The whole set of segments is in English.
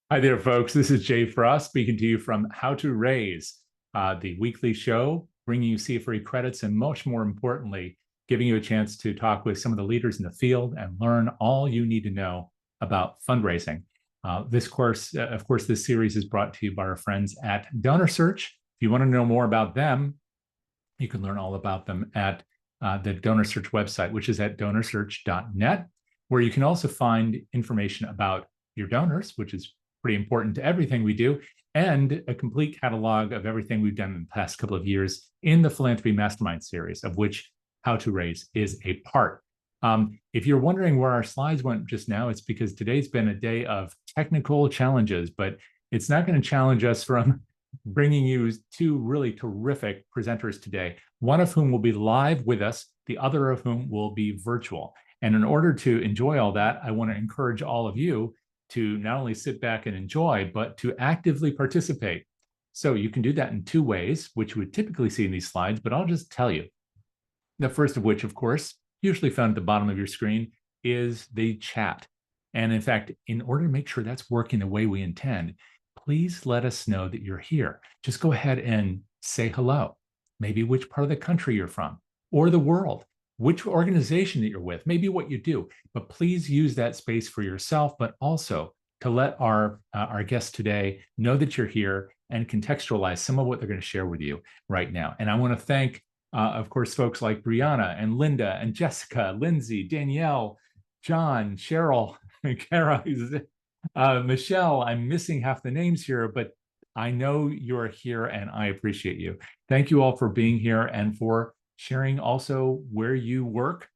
Hi there, folks. This is Jay Frost speaking to you from How to Raise, the weekly show, bringing you CFRE credits and much more importantly, giving you a chance to talk with some of the leaders in the field and learn all you need to know about fundraising. Of course, this series is brought to you by our friends at DonorSearch. If you want to know more about them, you can learn all about them at the DonorSearch website, which is at donorsearch.net, where you can also find information about your donors, which is pretty important to everything we do, and a complete catalog of everything we've done in the past couple of years in the Philanthropy Mastermind series, of which How to Raise is a part. If you're wondering where our slides went just now, it's because today's been a day of technical challenges, but it's not going to challenge us from bringing you two really terrific presenters today, one of whom will be live with us, the other of whom will be virtual. And in order to enjoy all that, I want to encourage all of you to not only sit back and enjoy, but to actively participate. So you can do that in two ways, which you would typically see in these slides, but I'll just tell you. The first of which, of course, usually found at the bottom of your screen, is the chat. And in fact, in order to make sure that's working the way we intend, please let us know that you're here. Just go ahead and say hello, maybe which part of the country you're from, or the world, which organization that you're with, maybe what you do. But please use that space for yourself, but also to let our guests today know that you're here and contextualize some of what they're going to share with you right now. And I want to thank, of course, folks like Brianna and Linda and Jessica, Lindsay, Danielle, John, Cheryl, Kara, Michelle. I'm missing half the names here, but I know you're here and I appreciate you. Thank you all for being here and for sharing also where you work,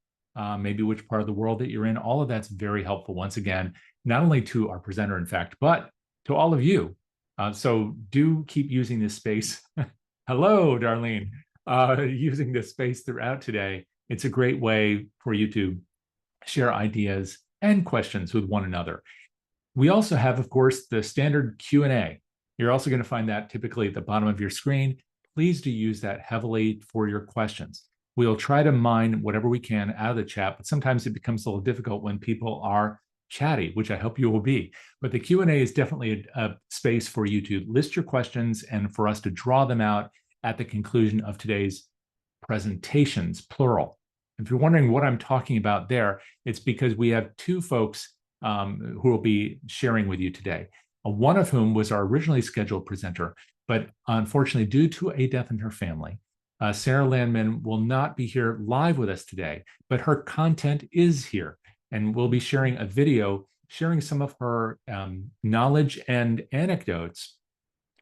maybe which part of the world that you're in. All of that's very helpful, once again, not only to our presenter, in fact, but to all of you. So do keep using this space. Hello, Darlene. Using this space throughout today. It's a great way for you to share ideas and questions with one another. We also have, of course, the standard Q&A. You're also going to find that typically at the bottom of your screen. Please do use that heavily for your questions. We'll try to mine whatever we can out of the chat, but sometimes it becomes a little difficult when people are chatty, which I hope you will be. But the Q&A is definitely a space for you to list your questions and for us to draw them out at the conclusion of today's presentations, plural. If you're wondering what I'm talking about there, it's because we have two folks who will be sharing with you today. One of whom was our originally scheduled presenter, but unfortunately, due to a death in her family, Sarah Landman will not be here live with us today, but her content is here. And we'll be sharing a video sharing some of her knowledge and anecdotes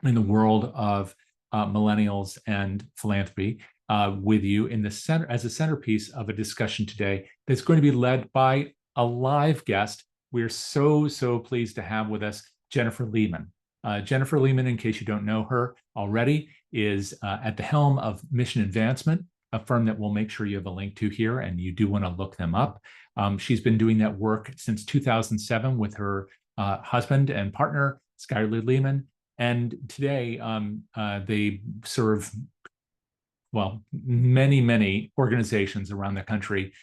in the world of millennials and philanthropy with you in the center as a centerpiece of a discussion today that's going to be led by a live guest. We're so pleased to have with us Jennifer Lehman. Jennifer Lehman, in case you don't know her already, is at the helm of Mission Advancement, a firm that we'll make sure you have a link to here, and you do want to look them up. She's been doing that work since 2007 with her husband and partner, Skylar Lehman. And today they serve, well, many organizations around the country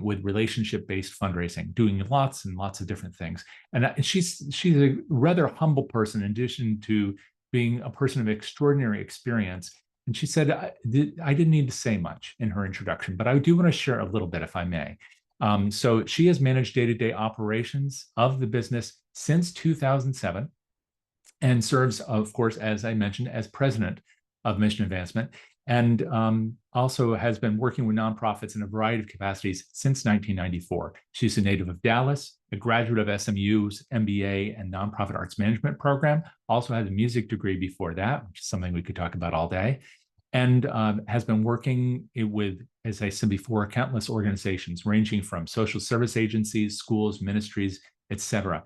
with relationship-based fundraising, doing lots and lots of different things. And she's a rather humble person, in addition to being a person of extraordinary experience. And she said, I didn't need to say much in her introduction, but I do want to share a little bit, if I may. So she has managed day-to-day operations of the business since 2007 and serves, of course, as I mentioned, as president of Mission Advancement, and also has been working with nonprofits in a variety of capacities since 1994. She's a native of Dallas, a graduate of SMU's MBA and Nonprofit Arts Management program, also had a music degree before that, which is something we could talk about all day, and has been working with, as I said before, countless organizations ranging from social service agencies, schools, ministries, etc.,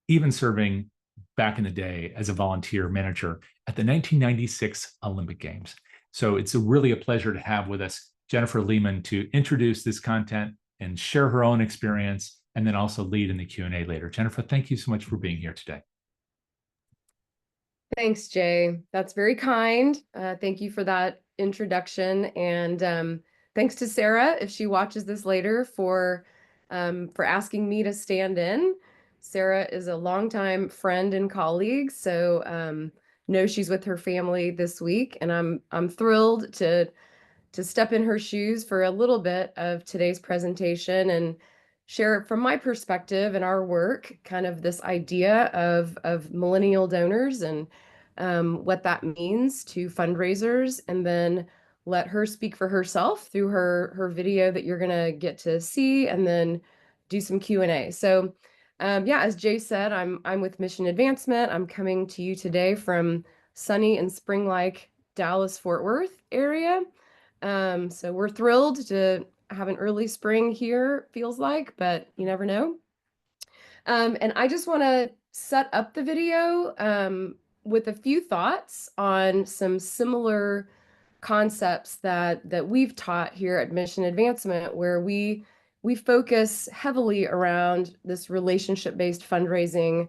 even serving back in the day as a volunteer manager at the 1996 Olympic Games. So it's really a pleasure to have with us Jennifer Lehman to introduce this content and share her own experience, and then also lead in the Q&A later. Jennifer, thank you so much for being here today. Thanks, Jay. That's very kind. Thank you for that introduction. And thanks to Sarah, if she watches this later, for asking me to stand in. Sarah is a longtime friend and colleague, so know she's with her family this week, and I'm thrilled to step in her shoes for a little bit of today's presentation and share from my perspective and our work, kind of this idea of millennial donors and what that means to fundraisers, and then let her speak for herself through her video that you're gonna get to see, and then do some Q&A. So yeah, as Jay said, I'm with Mission Advancement. I'm coming to you today from sunny and spring-like Dallas Fort Worth area. So we're thrilled to have an early spring here, feels like, but you never know. And I just want to set up the video with a few thoughts on some similar concepts that we've taught here at Mission Advancement, where we focus heavily around this relationship-based fundraising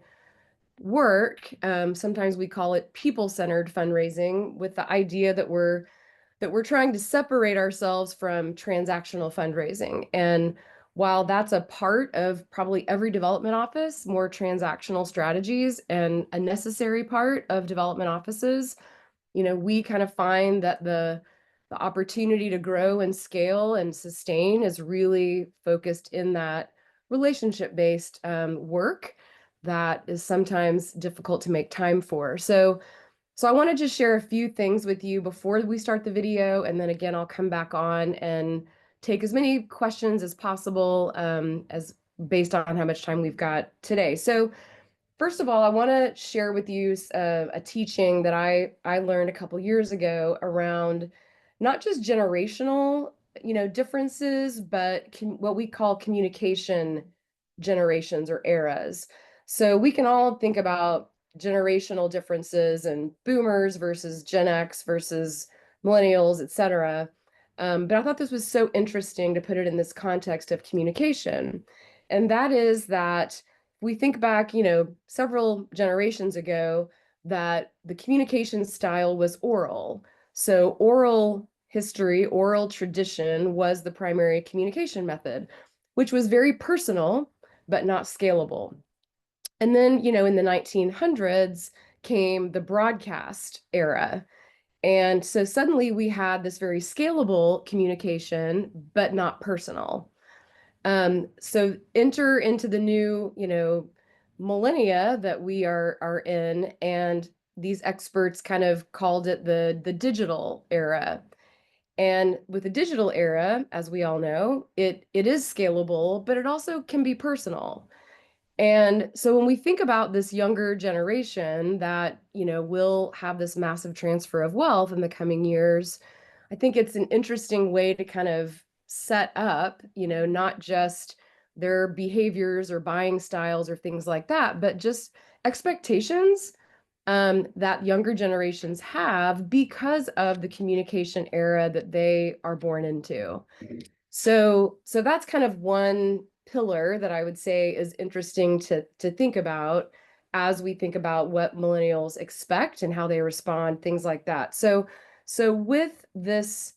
work. Sometimes we call it people-centered fundraising, with the idea that we're trying to separate ourselves from transactional fundraising. And while that's a part of probably every development office, more transactional strategies, and a necessary part of development offices, we kind of find that the opportunity to grow and scale and sustain is really focused in that relationship-based work that is sometimes difficult to make time for. So I want to just share a few things with you before we start the video, and then again, I'll come back on and take as many questions as possible, as based on how much time we've got today. So first of all, I want to share with you a teaching that I learned a couple years ago around not just generational, differences, but what we call communication generations or eras. So we can all think about generational differences and boomers versus Gen X versus millennials, et cetera. But I thought this was so interesting to put it in this context of communication. And that is that we think back, several generations ago, that the communication style was oral. So oral history, oral tradition was the primary communication method, which was very personal, but not scalable. And then, in the 1900s came the broadcast era. And so suddenly we had this very scalable communication, but not personal. So enter into the new, millennia that we are in, and these experts kind of called it the digital era. And with the digital era, as we all know, it is scalable, but it also can be personal. And so when we think about this younger generation that, will have this massive transfer of wealth in the coming years, I think it's an interesting way to kind of set up, not just their behaviors or buying styles or things like that, but just expectations that younger generations have because of the communication era that they are born into. So that's kind of one pillar that I would say is interesting to think about as we think about what millennials expect and how they respond, things like that. So with this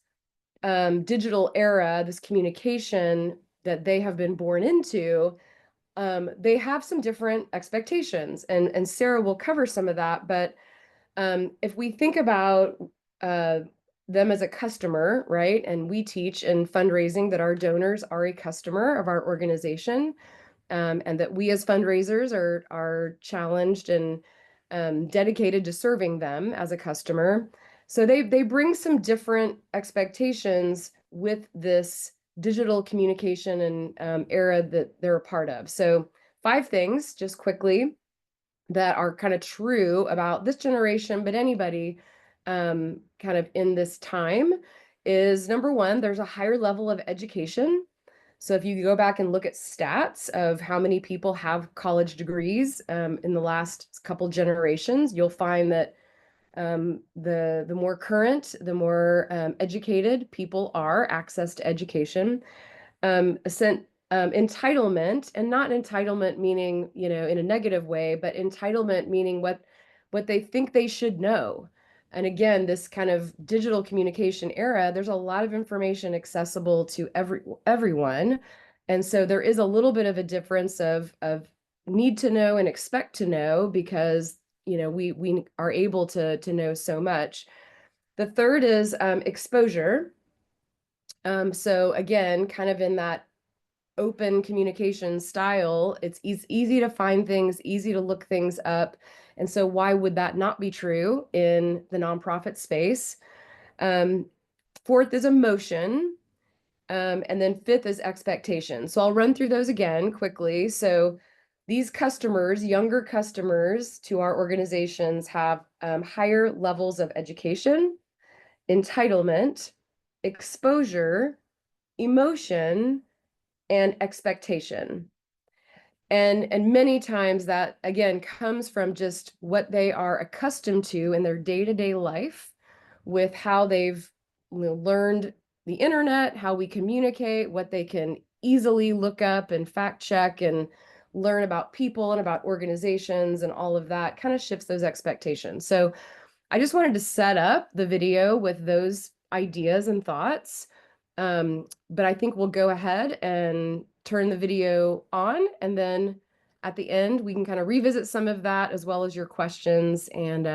digital era, this communication that they have been born into, they have some different expectations, and Sarah will cover some of that. But if we think about uh, them as a customer, right? And we teach in fundraising that our donors are a customer of our organization, and that we as fundraisers are challenged and dedicated to serving them as a customer. So they bring some different expectations with this digital communication and era that they're a part of. So 5 things, just quickly, that are kind of true about this generation, but anybody kind of in this time, is number 1, there's a higher level of education. So if you go back and look at stats of how many people have college degrees in the last couple generations, you'll find that the more current, the more educated people are, access to education. Entitlement, and not entitlement meaning, in a negative way, but entitlement meaning what they think they should know. And again, this kind of digital communication era, there's a lot of information accessible to everyone. And so there is a little bit of a difference of need to know and expect to know because, we are able to know so much. The third is exposure. So again, kind of in that open communication style, it's easy to find things, easy to look things up. And so why would that not be true in the nonprofit space? Fourth is emotion. And then fifth is expectation. So I'll run through those again quickly. So these customers, younger customers to our organizations, have higher levels of education, entitlement, exposure, emotion, and expectation. And many times that, again, comes from just what they are accustomed to in their day-to-day life with how they've learned the internet, how we communicate, what they can easily look up and fact check and learn about people and about organizations, and all of that kind of shifts those expectations. So I just wanted to set up the video with those ideas and thoughts. But I think we'll go ahead and turn the video on, and then at the end we can kind of revisit some of that as well as your questions, and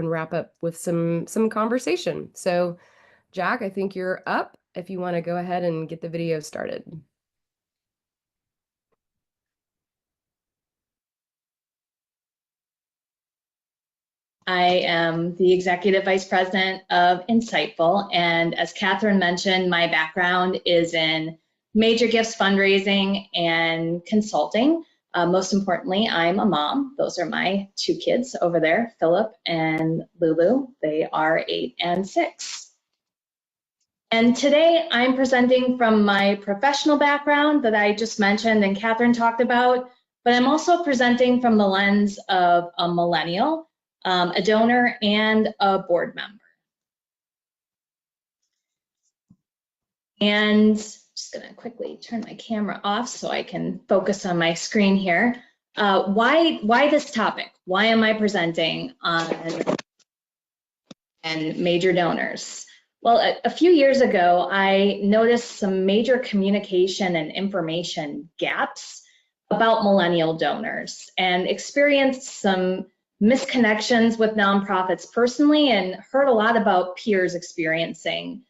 wrap up with some conversation. So Jack, I think you're up if you want to go ahead and get the video started. I am the Executive Vice President of Insightful, and as Catherine mentioned, my background is in major gifts fundraising and consulting. Most importantly, I'm a mom. Those are my two kids over there, Philip and Lulu. They are 8 and 6. And today I'm presenting from my professional background that I just mentioned and Catherine talked about, but I'm also presenting from the lens of a millennial, a donor, and a board member. And just gonna quickly turn my camera off so I can focus on my screen here. Why this topic? Why am I presenting on major donors? Well, a few years ago, I noticed some major communication and information gaps about millennial donors and experienced some misconnections with nonprofits personally, and heard a lot about peers experiencing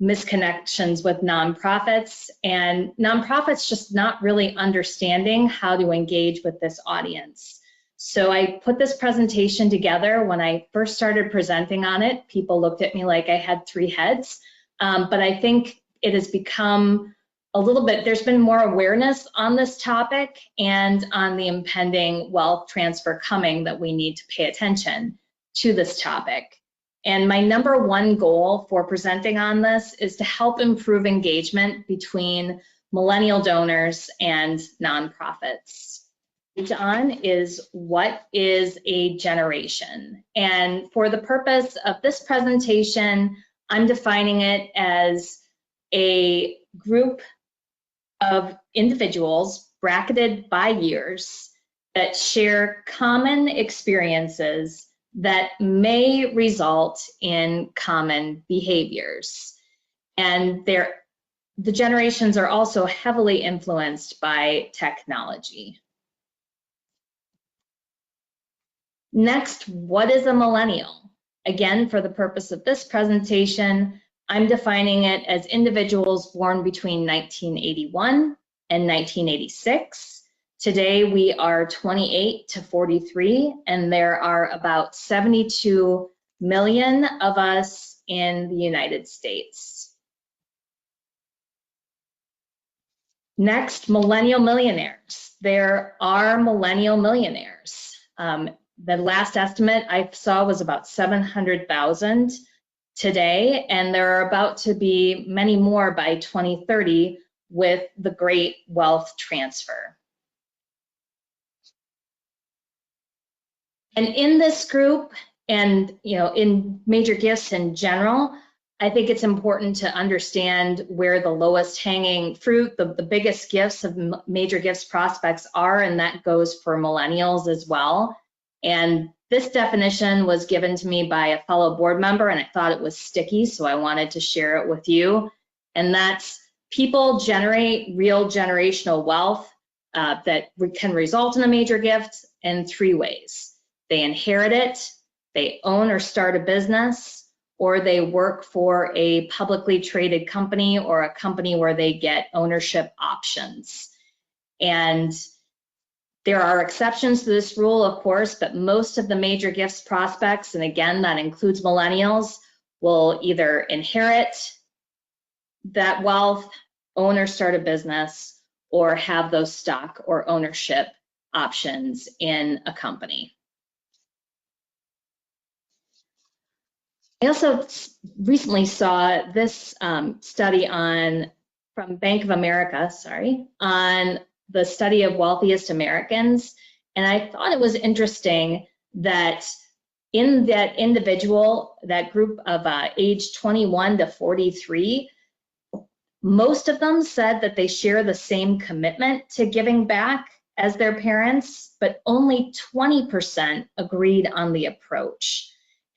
misconnections with nonprofits, and nonprofits just not really understanding how to engage with this audience. So I put this presentation together. When I first started presenting on it, people looked at me like I had 3 heads, but I think it has become a little bit, there's been more awareness on this topic and on the impending wealth transfer coming, that we need to pay attention to this topic. And my #1 goal for presenting on this is to help improve engagement between millennial donors and nonprofits. On is, what is a generation? And for the purpose of this presentation, I'm defining it as a group of individuals bracketed by years that share common experiences that may result in common behaviors. And the generations are also heavily influenced by technology. Next, what is a millennial? Again, for the purpose of this presentation, I'm defining it as individuals born between 1981 and 1986. Today, we are 28 to 43, and there are about 72 million of us in the United States. Next, millennial millionaires. There are millennial millionaires. The last estimate I saw was about 700,000 today, and there are about to be many more by 2030 with the great wealth transfer. And in this group, and in major gifts in general, I think it's important to understand where the lowest hanging fruit, the biggest gifts of major gifts prospects are, and that goes for millennials as well. And this definition was given to me by a fellow board member, and I thought it was sticky, so I wanted to share it with you. And that's, people generate real generational wealth that can result in a major gift in 3 ways. They inherit it, they own or start a business, or they work for a publicly traded company or a company where they get ownership options. And there are exceptions to this rule, of course, but most of the major gifts prospects, and again, that includes millennials, will either inherit that wealth, own or start a business, or have those stock or ownership options in a company. I also recently saw this study from Bank of America, on the study of wealthiest Americans. And I thought it was interesting that in that individual, that group of age 21 to 43, most of them said that they share the same commitment to giving back as their parents, but only 20% agreed on the approach.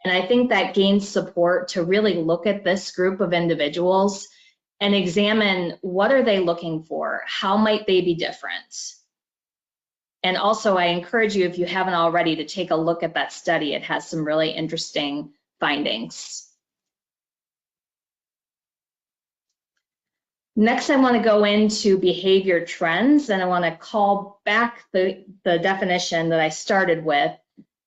And I think that gains support to really look at this group of individuals and examine what are they looking for? How might they be different? And also, I encourage you, if you haven't already, to take a look at that study. It has some really interesting findings. Next, I want to go into behavior trends, and I want to call back the definition that I started with,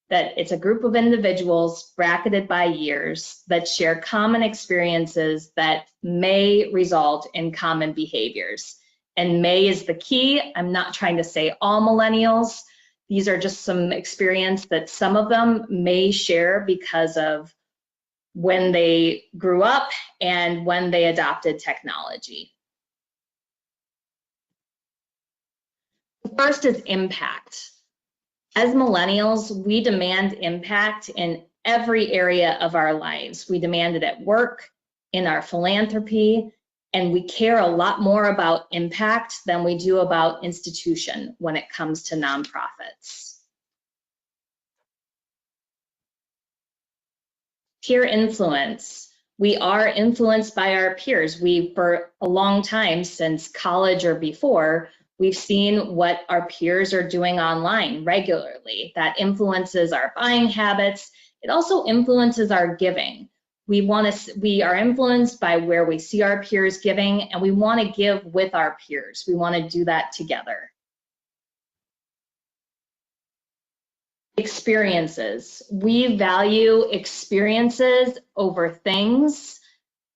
that it's a group of individuals bracketed by years that share common experiences that may result in common behaviors. And may is the key. I'm not trying to say all millennials. These are just some experience that some of them may share because of when they grew up and when they adopted technology. The first is impact. As millennials, we demand impact in every area of our lives. We demand it at work, in our philanthropy, and we care a lot more about impact than we do about institution when it comes to nonprofits. Peer influence. We are influenced by our peers. For a long time, since college or before, we've seen what our peers are doing online regularly. That influences our buying habits. It also influences our giving. We are influenced by where we see our peers giving, and we want to give with our peers. We want to do that together. Experiences. We value experiences over things.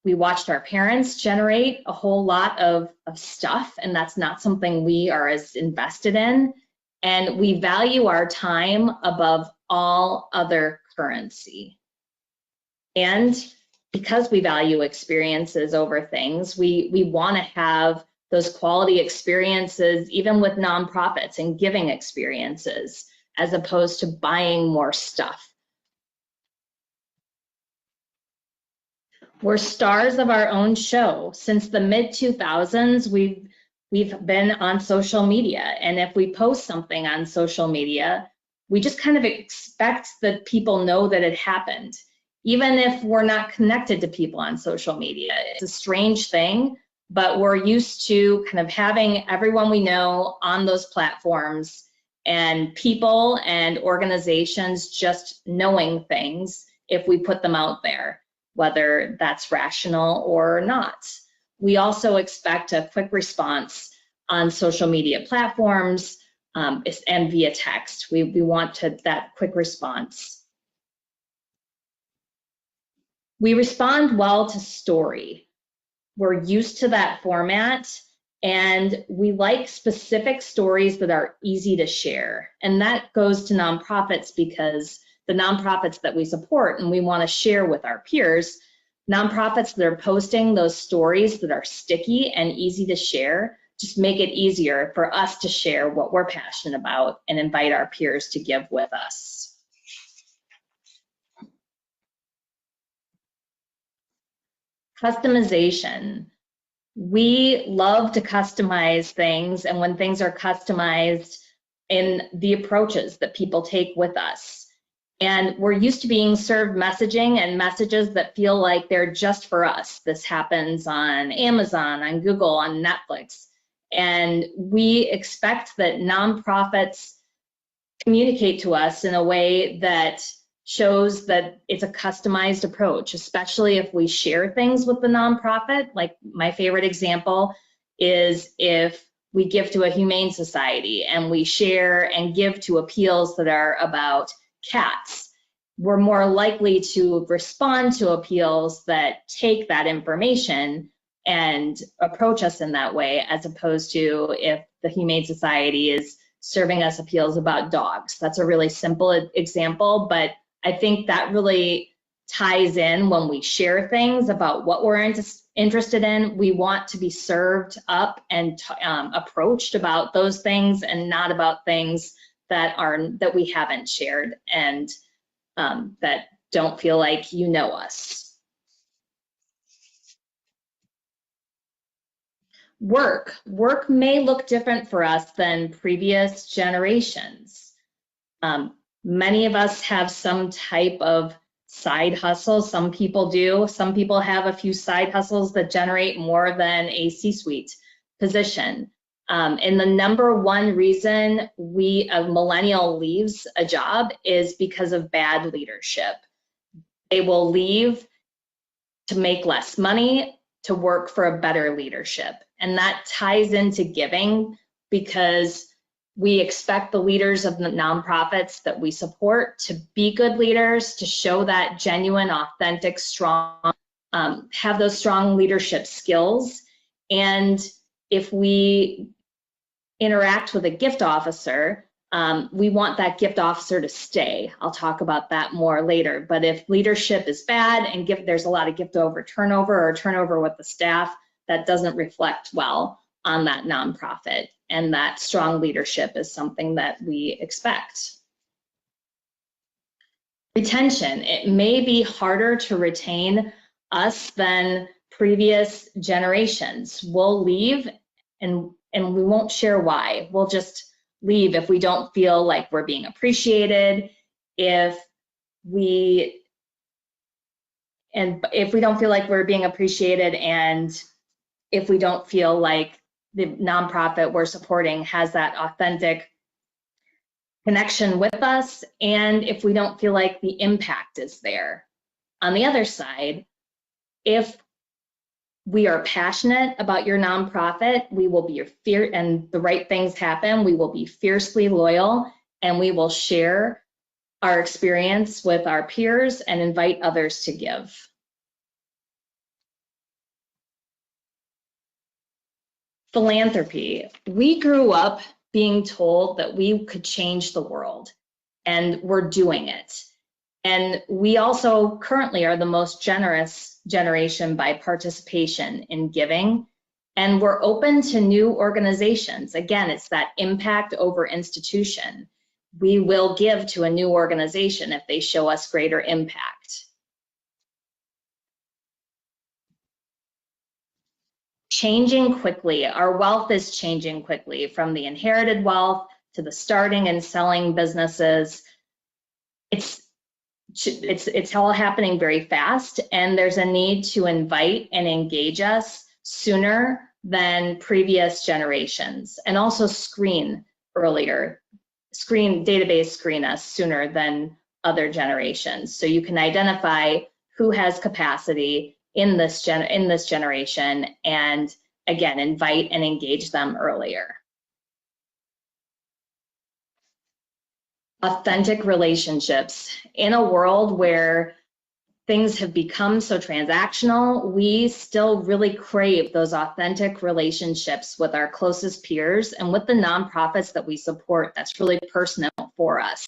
We watched our parents generate a whole lot of stuff, and that's not something we are as invested in. And we value our time above all other currency. And because we value experiences over things, we want to have those quality experiences, even with nonprofits and giving experiences, as opposed to buying more stuff. We're stars of our own show. Since the mid-2000s, we've been on social media. And if we post something on social media, we just kind of expect that people know that it happened, even if we're not connected to people on social media. It's a strange thing, but we're used to kind of having everyone we know on those platforms, and people and organizations just knowing things if we put them out there, whether that's rational or not. We also expect a quick response on social media platforms and via text. We want that quick response. We respond well to story. We're used to that format, and we like specific stories that are easy to share. And that goes to nonprofits, because the nonprofits that we support and we want to share with our peers, nonprofits that are posting those stories that are sticky and easy to share, just make it easier for us to share what we're passionate about and invite our peers to give with us. Customization. We love to customize things, and when things are customized in the approaches that people take with us. And we're used to being served messaging and messages that feel like they're just for us. This happens on Amazon, on Google, on Netflix. And we expect that nonprofits communicate to us in a way that shows that it's a customized approach, especially if we share things with the nonprofit. Like my favorite example is if we give to a humane society and we share and give to appeals that are about cats. We're more likely to respond to appeals that take that information and approach us in that way, as opposed to if the Humane Society is serving us appeals about dogs. That's a really simple example, but I think that really ties in when we share things about what we're interested in. We want to be served up and approached about those things, and not about things that we haven't shared and that don't feel like you know us. Work may look different for us than previous generations. Many of us have some type of side hustle. Some people do. Some people have a few side hustles that generate more than a C-suite position. And the number one reason a millennial leaves a job is because of bad leadership. They will leave to make less money, to work for a better leadership. And that ties into giving, because we expect the leaders of the nonprofits that we support to be good leaders, to show that genuine, authentic, strong, have those strong leadership skills. And if we interact with a gift officer, we want that gift officer to stay. I'll talk about that more later. But if leadership is bad and there's a lot of gift over turnover or turnover with the staff, that doesn't reflect well on that nonprofit. And that strong leadership is something that we expect. Retention. It may be harder to retain us than previous generations. We'll leave and we won't share why. We'll just leave if we don't feel like we're being appreciated, if we don't feel like we're being appreciated, and if we don't feel like the nonprofit we're supporting has that authentic connection with us, and if we don't feel like the impact is there. On the other side, if we are passionate about your nonprofit, we will be and the right things happen, we will be fiercely loyal, and we will share our experience with our peers and invite others to give. Philanthropy. We grew up being told that we could change the world, and we're doing it. And we also currently are the most generous generation by participation in giving, and we're open to new organizations. Again, it's that impact over institution. We will give to a new organization if they show us greater impact. Changing quickly. Our wealth is changing quickly, from the inherited wealth to the starting and selling businesses. It's all happening very fast, and there's a need to invite and engage us sooner than previous generations, and also screen earlier. Database screen us sooner than other generations, so you can identify who has capacity in this generation, and again, invite and engage them earlier. Authentic relationships. In a world where things have become so transactional, we still really crave those authentic relationships with our closest peers and with the nonprofits that we support. That's really personal for us.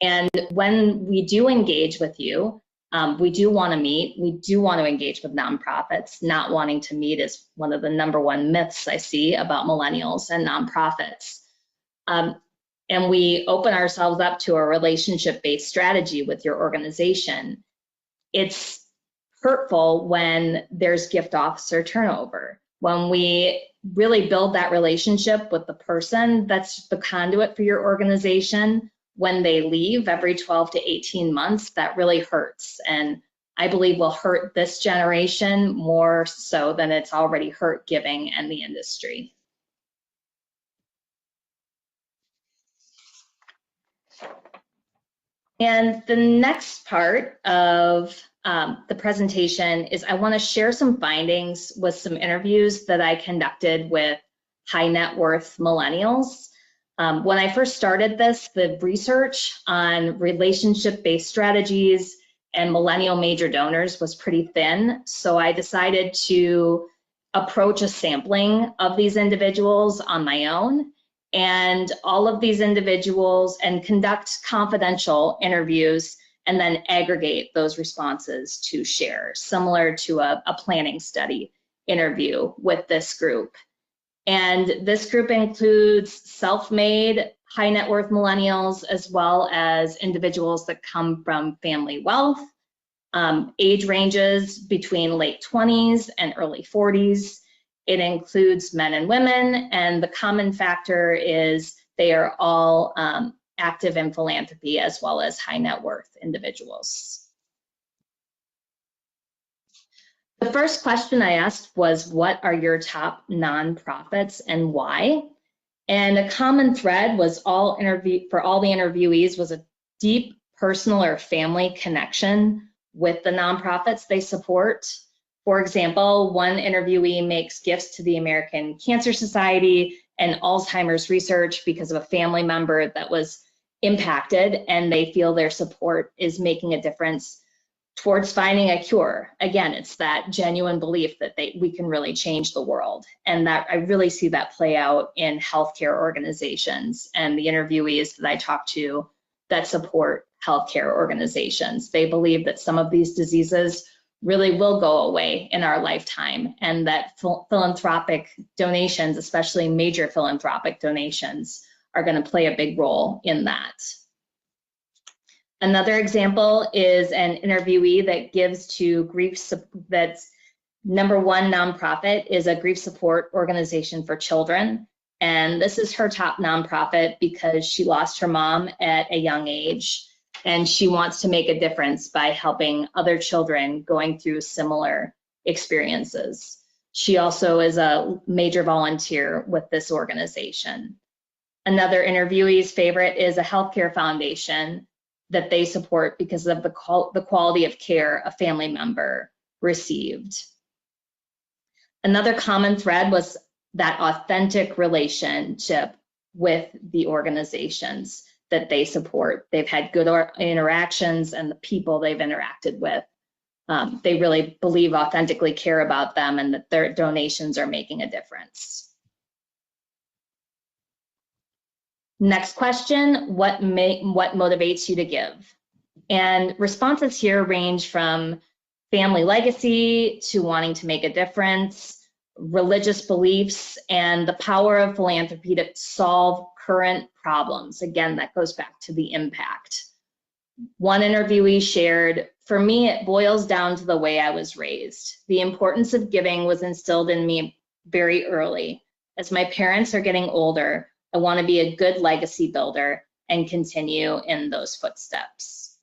And when we do engage with you, we do want to meet, we do want to engage with nonprofits. Not wanting to meet is one of the #1 myths I see about millennials and nonprofits. And we open ourselves up to a relationship-based strategy with your organization. It's hurtful when there's gift officer turnover. When we really build that relationship with the person that's the conduit for your organization, when they leave every 12 to 18 months, that really hurts. And I believe will hurt this generation more so than it's already hurt giving and the industry. And the next part of the presentation is I want to share some findings with some interviews that I conducted with high net worth millennials. When I first started this, the research on relationship-based strategies and millennial major donors was pretty thin. So I decided to approach a sampling of these individuals on my own, and all of these individuals, and conduct confidential interviews and then aggregate those responses to share, similar to a planning study interview with this group. And this group includes self-made high net worth millennials, as well as individuals that come from family wealth, age ranges between late 20s and early 40s. It includes men and women, and the common factor is they are all active in philanthropy, as well as high net worth individuals. The first question I asked was, what are your top nonprofits and why? And a common thread was for all the interviewees was a deep personal or family connection with the nonprofits they support. For example, one interviewee makes gifts to the American Cancer Society and Alzheimer's research because of a family member that was impacted, and they feel their support is making a difference towards finding a cure. Again, it's that genuine belief that we can really change the world. And that I really see that play out in healthcare organizations and the interviewees that I talk to that support healthcare organizations. They believe that some of these diseases really will go away in our lifetime, and that philanthropic donations, especially major philanthropic donations, are going to play a big role in that. Another example is an interviewee that gives to grief, that's number one nonprofit is a grief support organization for children. And this is her top nonprofit because she lost her mom at a young age, and she wants to make a difference by helping other children going through similar experiences. She also is a major volunteer with this organization. Another interviewee's favorite is a healthcare foundation that they support because of the quality of care a family member received. Another common thread was that authentic relationship with the organizations that they support. They've had good interactions, and the people they've interacted with, they really believe authentically care about them, and that their donations are making a difference. Next question, what motivates you to give? And responses here range from family legacy to wanting to make a difference, religious beliefs, and the power of philanthropy to solve current problems. Again, that goes back to the impact. One interviewee shared, for me, it boils down to the way I was raised. The importance of giving was instilled in me very early. As my parents are getting older, I want to be a good legacy builder and continue in those footsteps.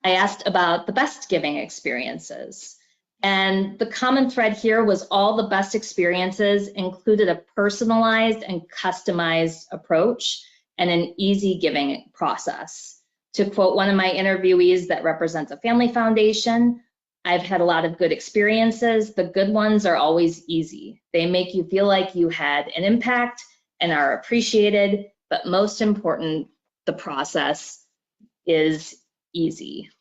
I asked about the best giving experiences. And the common thread here was all the best experiences included a personalized and customized approach and an easy giving process. To quote one of my interviewees that represents a family foundation, I've had a lot of good experiences. The good ones are always easy. They make you feel like you had an impact and are appreciated, but most important, the process is easy.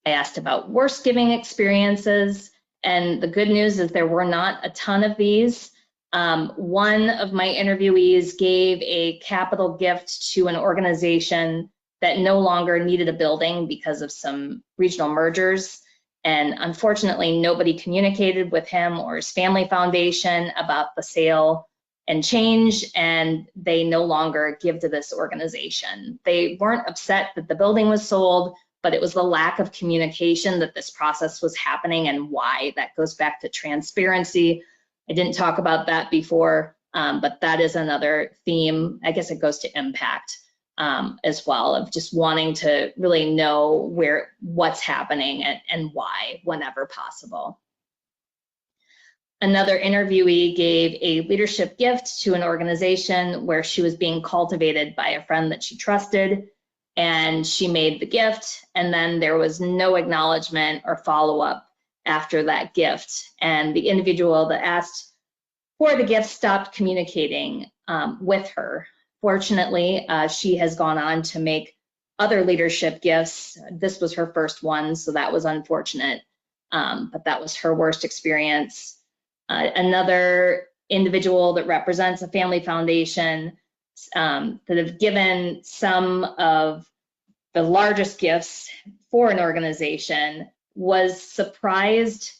I asked about worst giving experiences, and the good news is there were not a ton of these. One of my interviewees gave a capital gift to an organization that no longer needed a building because of some regional mergers. And unfortunately, nobody communicated with him or his family foundation about the sale and change, and they no longer give to this organization. They weren't upset that the building was sold, but it was the lack of communication that this process was happening and why. That goes back to transparency. I didn't talk about that before, but that is another theme. I guess it goes to impact as well, of just wanting to really know what's happening and why whenever possible. Another interviewee gave a leadership gift to an organization where she was being cultivated by a friend that she trusted, and she made the gift, and then there was no acknowledgement or follow-up after that gift. And the individual that asked for the gift stopped communicating with her. Fortunately, she has gone on to make other leadership gifts. This was her first one, so that was unfortunate, but that was her worst experience. Another individual that represents a family foundation that have given some of the largest gifts for an organization was surprised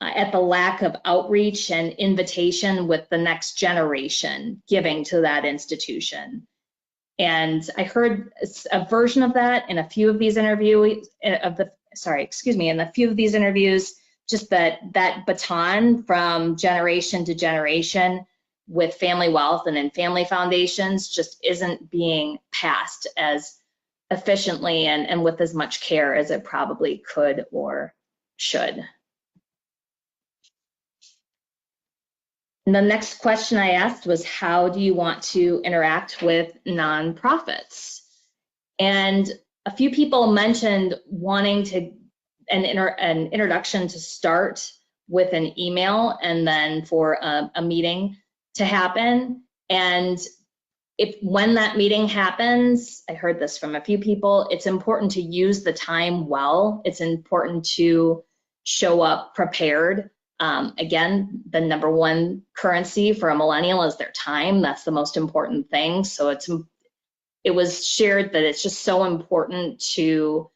at the lack of outreach and invitation with the next generation giving to that institution. And I heard a version of that in a few of these interviews, in a few of these interviews, just that baton from generation to generation with family wealth and in family foundations just isn't being passed as efficiently and with as much care as it probably could or should. And the next question I asked was, how do you want to interact with nonprofits? And a few people mentioned wanting to an introduction to start with an email and then for a meeting to happen. And when that meeting happens, I heard this from a few people, it's important to use the time well. It's important to show up prepared. Again, the number one currency for a millennial is their time. That's the most important thing. So it was shared that it's just so important to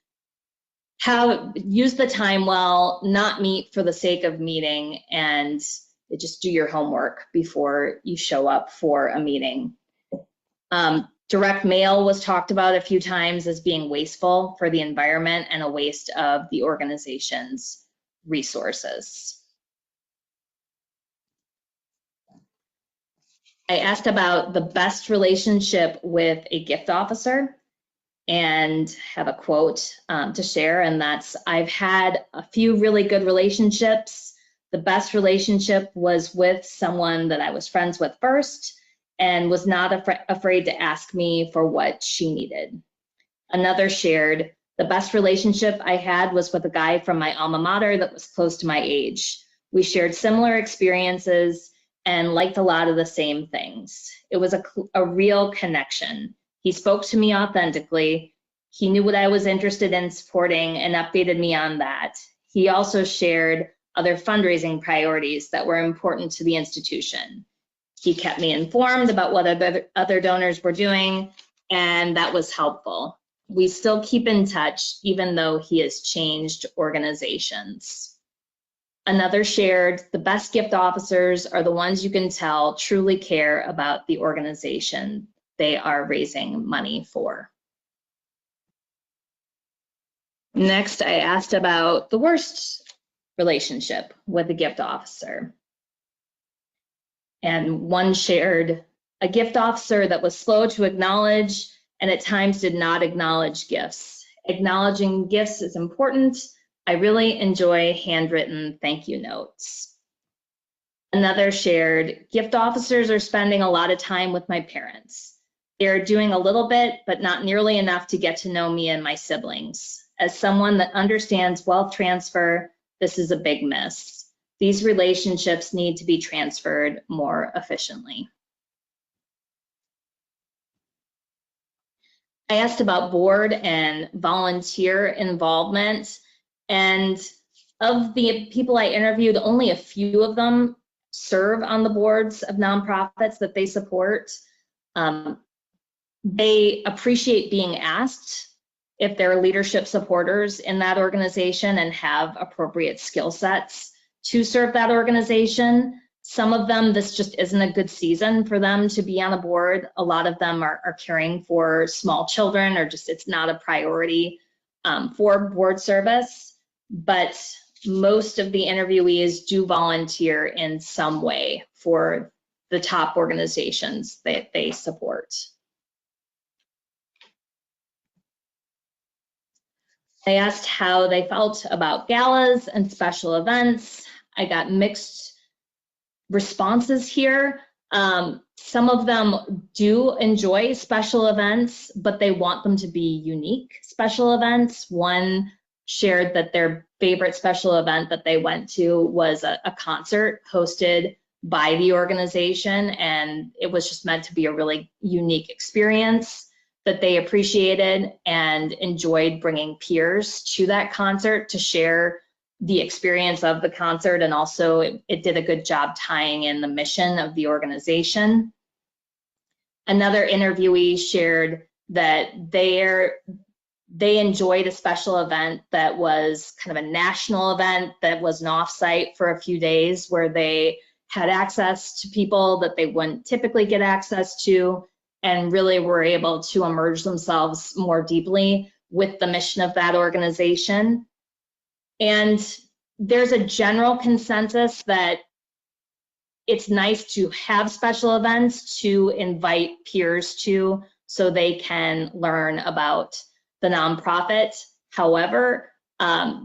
use the time well, not meet for the sake of meeting, and just do your homework before you show up for a meeting. Direct mail was talked about a few times as being wasteful for the environment and a waste of the organization's resources. I asked about the best relationship with a gift officer and have a quote to share, and that's, I've had a few really good relationships. The best relationship was with someone that I was friends with first and was not afraid to ask me for what she needed. Another shared, the best relationship I had was with a guy from my alma mater that was close to my age. We shared similar experiences and liked a lot of the same things. It was a real connection. He spoke to me authentically. He knew what I was interested in supporting and updated me on that. He also shared other fundraising priorities that were important to the institution. He kept me informed about what other donors were doing, and that was helpful. We still keep in touch, even though he has changed organizations. Another shared, the best gift officers are the ones you can tell truly care about the organization they are raising money for. Next, I asked about the worst relationship with a gift officer. And one shared, a gift officer that was slow to acknowledge and at times did not acknowledge gifts. Acknowledging gifts is important. I really enjoy handwritten thank you notes. Another shared, gift officers are spending a lot of time with my parents. They're doing a little bit, but not nearly enough to get to know me and my siblings. As someone that understands wealth transfer, this is a big miss. These relationships need to be transferred more efficiently. I asked about board and volunteer involvement, and of the people I interviewed, only a few of them serve on the boards of nonprofits that they support. They appreciate being asked if they're leadership supporters in that organization and have appropriate skill sets to serve that organization. Some of them, this just isn't a good season for them to be on a board. A lot of them are caring for small children, or just it's not a priority for board service. But most of the interviewees do volunteer in some way for the top organizations that they support. I asked how they felt about galas and special events. I got mixed responses here. Some of them do enjoy special events, but they want them to be unique special events. One shared that their favorite special event that they went to was a concert hosted by the organization, and it was just meant to be a really unique experience that they appreciated and enjoyed bringing peers to that concert to share the experience of the concert, and also it did a good job tying in the mission of the organization. Another interviewee shared that they enjoyed a special event that was kind of a national event that was an offsite for a few days, where they had access to people that they wouldn't typically get access to, and really were able to immerse themselves more deeply with the mission of that organization. And there's a general consensus that it's nice to have special events to invite peers to, so they can learn about the nonprofit. However,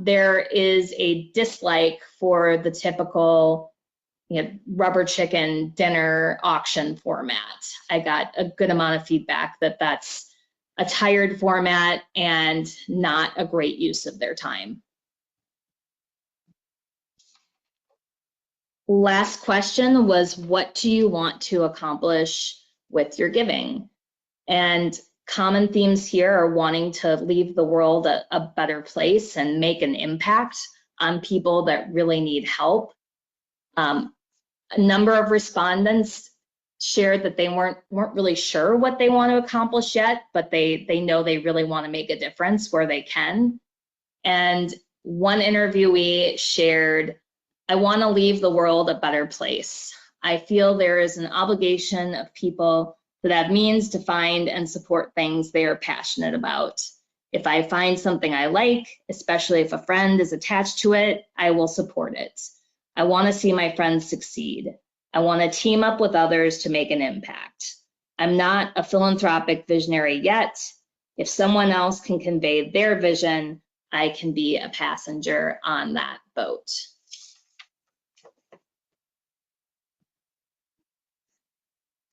there is a dislike for the typical rubber chicken dinner auction format. I got a good amount of feedback that that's a tired format and not a great use of their time. Last question was, what do you want to accomplish with your giving? And common themes here are wanting to leave the world a better place and make an impact on people that really need help. A number of respondents shared that they weren't really sure what they want to accomplish yet, but they know they really want to make a difference where they can. And one interviewee shared, "I want to leave the world a better place. I feel there is an obligation of people that have means to find and support things they are passionate about. If I find something I like, especially if a friend is attached to it, I will support it. I want to see my friends succeed. I want to team up with others to make an impact. I'm not a philanthropic visionary yet. If someone else can convey their vision, I can be a passenger on that boat."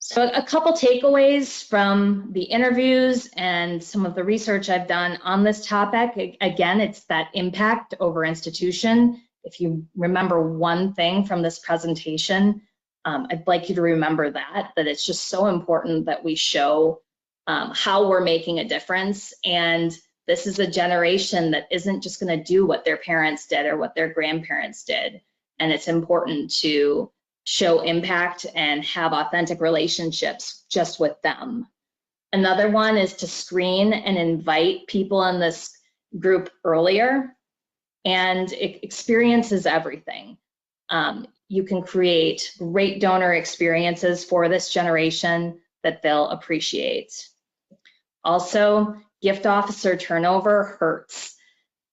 So a couple takeaways from the interviews and some of the research I've done on this topic. Again, it's that impact over institution. If you remember one thing from this presentation, I'd like you to remember that it's just so important that we show how we're making a difference. And this is a generation that isn't just going to do what their parents did or what their grandparents did. And it's important to show impact and have authentic relationships just with them. Another one is to screen and invite people in this group earlier. And experience is everything. You can create great donor experiences for this generation that they'll appreciate. Also, gift officer turnover hurts.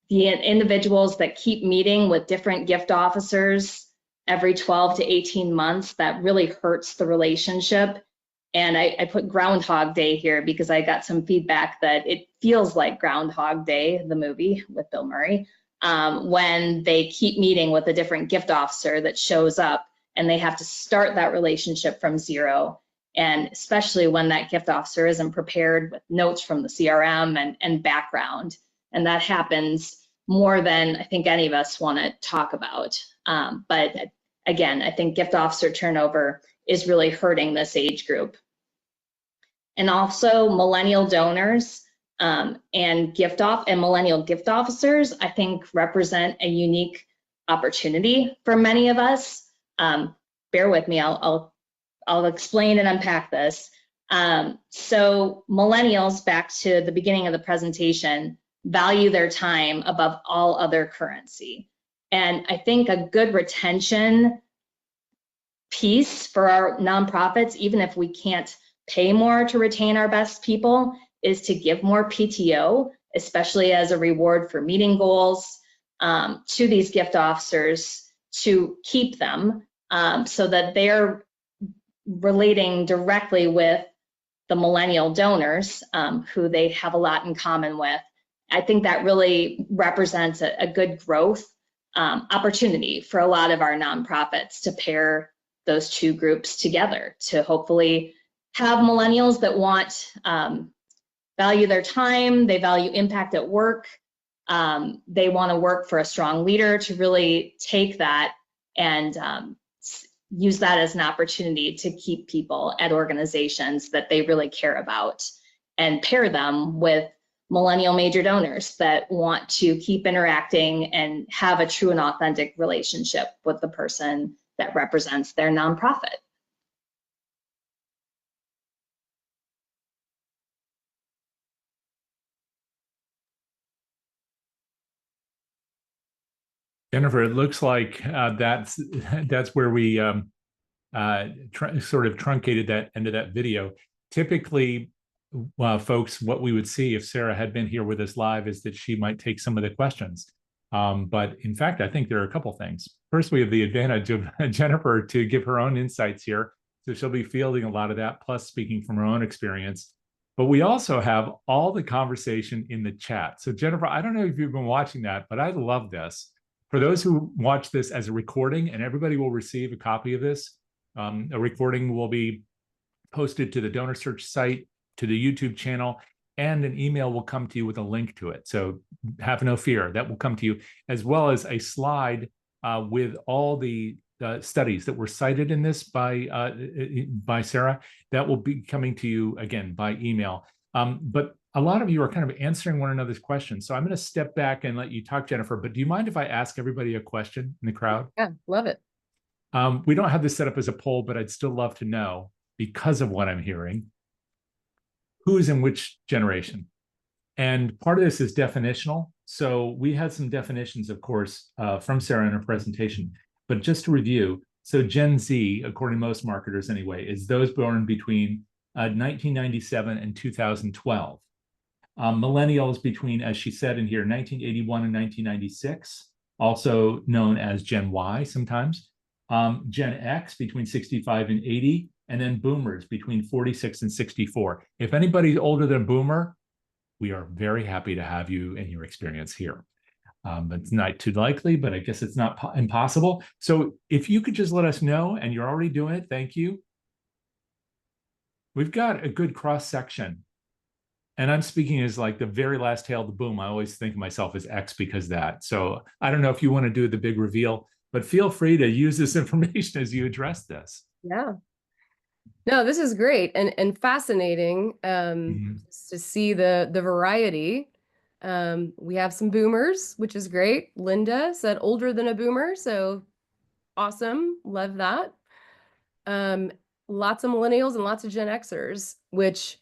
The individuals that keep meeting with different gift officers every 12 to 18 months, that really hurts the relationship. And I put Groundhog Day here because I got some feedback that it feels like Groundhog Day, the movie with Bill Murray, when they keep meeting with a different gift officer that shows up and they have to start that relationship from zero. And especially when that gift officer isn't prepared with notes from the CRM and background. And that happens more than I think any of us want to talk about. But again, I think gift officer turnover is really hurting this age group. And also millennial donors and millennial gift officers, I think represent a unique opportunity for many of us. Bear with me, I'll explain and unpack this. So millennials, back to the beginning of the presentation, value their time above all other currency. And I think a good retention piece for our nonprofits, even if we can't pay more to retain our best people, is to give more PTO, especially as a reward for meeting goals, to these gift officers to keep them so that they're relating directly with the millennial donors who they have a lot in common with. I think that really represents a good growth opportunity for a lot of our nonprofits to pair those two groups together to hopefully have millennials that want, value their time, they value impact at work, they want to work for a strong leader to really take that and use that as an opportunity to keep people at organizations that they really care about, and pair them with millennial major donors that want to keep interacting and have a true and authentic relationship with the person that represents their nonprofit. Jennifer, it looks like that's where we sort of truncated that end of that video. Typically, folks, what we would see if Sarah had been here with us live is that she might take some of the questions. But in fact, I think there are a couple things. First, we have the advantage of Jennifer to give her own insights here. So she'll be fielding a lot of that, plus speaking from her own experience. But we also have all the conversation in the chat. So Jennifer, I don't know if you've been watching that, but I love this. For those who watch this as a recording, and everybody will receive a copy of this, a recording will be posted to the DonorSearch site, to the YouTube channel, and an email will come to you with a link to it. So have no fear, that will come to you, as well as a slide with all the studies that were cited in this by Sarah. That will be coming to you again by email. But a lot of you are kind of answering one another's questions. So I'm going to step back and let you talk, Jennifer, but do you mind if I ask everybody a question in the crowd? Yeah, love it. We don't have this set up as a poll, but I'd still love to know, because of what I'm hearing, who is in which generation. And part of this is definitional. So we had some definitions, of course, from Sarah in her presentation, but just to review. So Gen Z, according to most marketers anyway, is those born between 1997 and 2012. Millennials between, as she said in here, 1981 and 1996, also known as Gen Y sometimes. Gen X between 65 and 80, and then boomers between 46 and 64. If anybody's older than boomer, we are very happy to have you and your experience here. It's not too likely, but I guess it's not impossible. So if you could just let us know, and you're already doing it, thank you. We've got a good cross section. And I'm speaking as like the very last tail of the boom. I always think of myself as X because of that. So I don't know if you want to do the big reveal, but feel free to use this information as you address this. Yeah. No, this is great and fascinating to see the variety. We have some boomers, which is great. Linda said older than a boomer, so awesome. Love that. Lots of millennials and lots of Gen Xers, which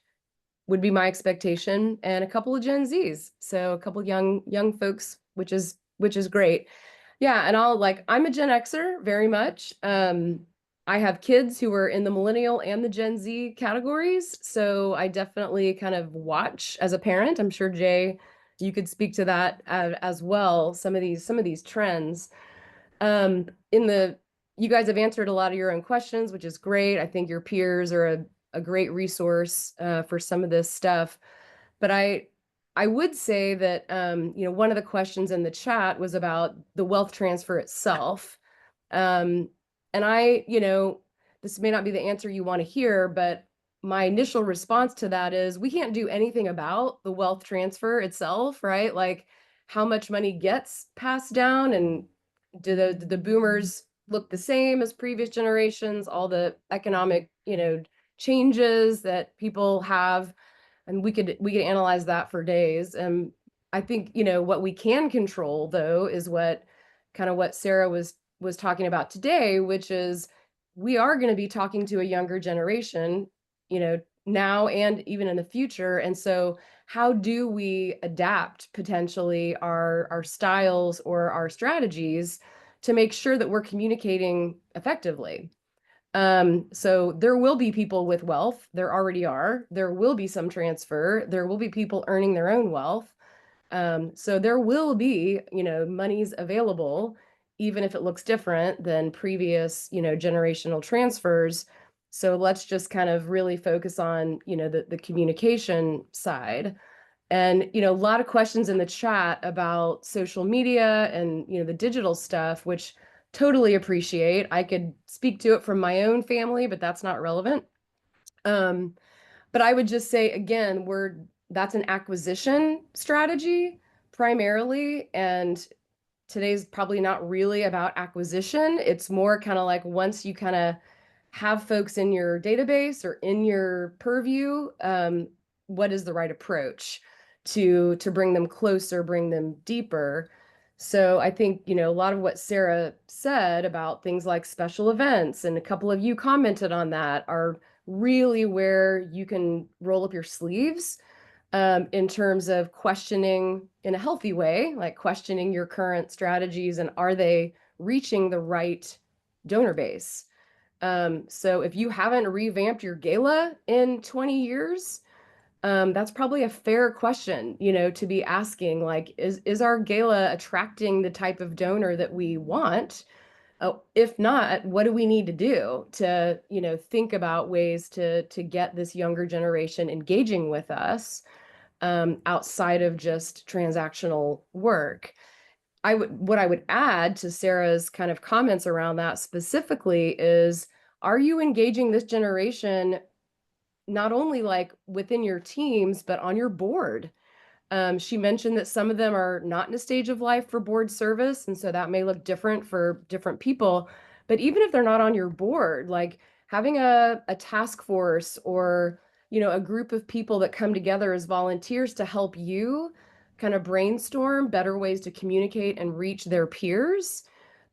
would be my expectation, and a couple of Gen Zs. So a couple young folks, which is great. Yeah, and I'm a Gen Xer very much. I have kids who are in the millennial and the Gen Z categories, so I definitely kind of watch as a parent. I'm sure Jay, you could speak to that as well. Some of these trends. You guys have answered a lot of your own questions, which is great. I think your peers are a great resource for some of this stuff. But I would say that one of the questions in the chat was about the wealth transfer itself. And this may not be the answer you want to hear, but my initial response to that is we can't do anything about the wealth transfer itself, right? Like how much money gets passed down, and do the boomers look the same as previous generations, all the economic, changes that people have, and we could analyze that for days. And I think, what we can control though is what Sarah was talking about today, which is we are going to be talking to a younger generation, now and even in the future. And so how do we adapt potentially our styles or our strategies to make sure that we're communicating effectively? So there will be people with wealth. There already are. There will be some transfer. There will be people earning their own wealth. So there will be, monies available, even if it looks different than previous, generational transfers. So let's just kind of really focus on, the communication side. And, a lot of questions in the chat about social media and, the digital stuff, which totally appreciate. I could speak to it from my own family, but that's not relevant. But I would just say again, that's an acquisition strategy primarily, and today's probably not really about acquisition. It's more kind of like once you kind of have folks in your database or in your purview, what is the right approach to bring them closer, bring them deeper? So I think, a lot of what Sarah said about things like special events, and a couple of you commented on that, are really where you can roll up your sleeves in terms of questioning in a healthy way, like questioning your current strategies and are they reaching the right donor base? So if you haven't revamped your gala in 20 years, that's probably a fair question, to be asking, like, is our gala attracting the type of donor that we want? If not, what do we need to do to, think about ways to get this younger generation engaging with us outside of just transactional work? What I would add to Sarah's kind of comments around that specifically is, are you engaging this generation not only like within your teams, but on your board? She mentioned that some of them are not in a stage of life for board service, and so that may look different for different people. But even if they're not on your board, like having a task force or, a group of people that come together as volunteers to help you kind of brainstorm better ways to communicate and reach their peers,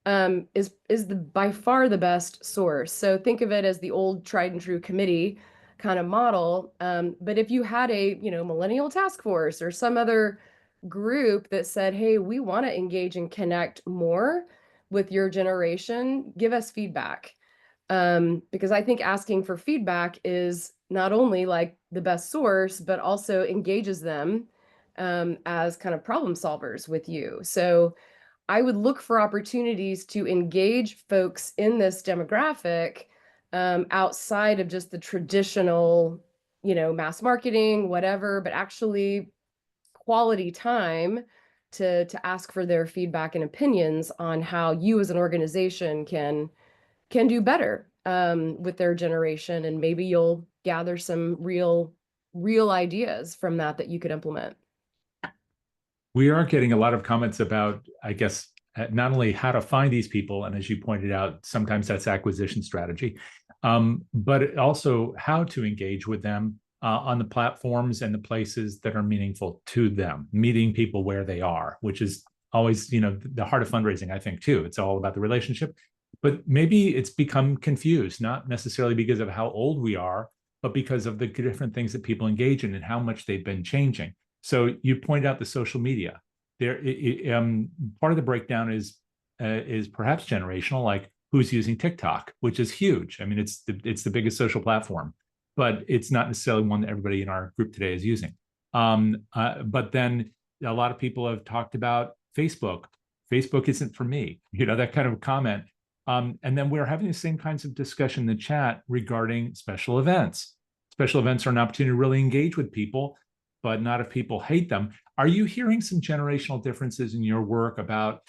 is by far the best source. So think of it as the old tried and true committee kind of model. But if you had a, millennial task force or some other group that said, hey, we want to engage and connect more with your generation, give us feedback. Because I think asking for feedback is not only like the best source, but also engages them as kind of problem solvers with you. So I would look for opportunities to engage folks in this demographic outside of just the traditional, mass marketing, whatever, but actually quality time to ask for their feedback and opinions on how you as an organization can do better with their generation, and maybe you'll gather some real ideas from that you could implement. We are getting a lot of comments about, I guess, not only how to find these people, and as you pointed out, sometimes that's acquisition strategy, but also how to engage with them on the platforms and the places that are meaningful to them, meeting people where they are, which is always, the heart of fundraising, I think, too. It's all about the relationship, but maybe it's become confused, not necessarily because of how old we are, but because of the different things that people engage in and how much they've been changing. So you point out the social media. Part of the breakdown is perhaps generational, like who's using TikTok, which is huge. I mean, it's the biggest social platform, but it's not necessarily one that everybody in our group today is using. But then a lot of people have talked about Facebook. Facebook isn't for me, that kind of comment. And then we're having the same kinds of discussion in the chat regarding special events. Special events are an opportunity to really engage with people, but not if people hate them. Are you hearing some generational differences in your work about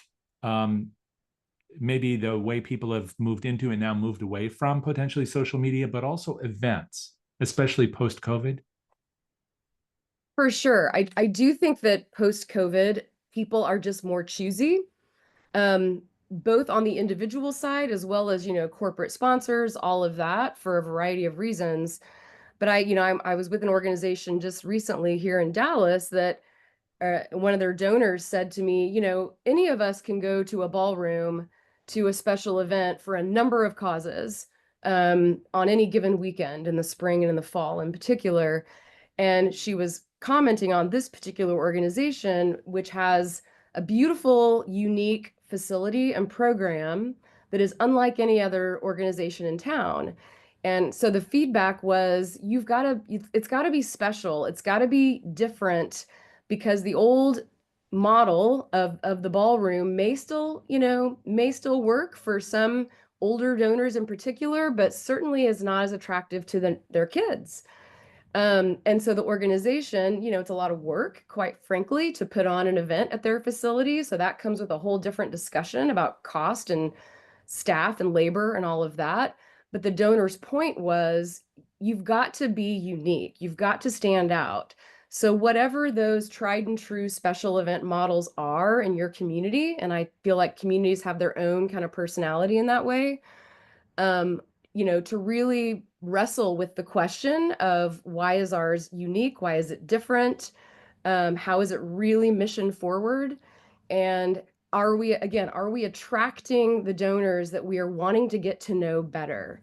maybe the way people have moved into and now moved away from potentially social media, but also events, especially post-COVID? For sure. I do think that post-COVID, people are just more choosy, both on the individual side as well as, corporate sponsors, all of that, for a variety of reasons. But I was with an organization just recently here in Dallas that one of their donors said to me, any of us can go to a ballroom to a special event for a number of causes on any given weekend in the spring and in the fall in particular. And she was commenting on this particular organization, which has a beautiful, unique facility and program that is unlike any other organization in town. And so the feedback was, it's got to be special. It's got to be different, because the old model of the ballroom may still work for some older donors in particular, but certainly is not as attractive to their kids. And so the organization, it's a lot of work, quite frankly, to put on an event at their facility. So that comes with a whole different discussion about cost and staff and labor and all of that. But the donor's point was, you've got to be unique. You've got to stand out. So whatever those tried and true special event models are in your community, and I feel like communities have their own kind of personality in that way, to really wrestle with the question of, why is ours unique? Why is it different? How is it really mission forward? And are we attracting the donors that we are wanting to get to know better?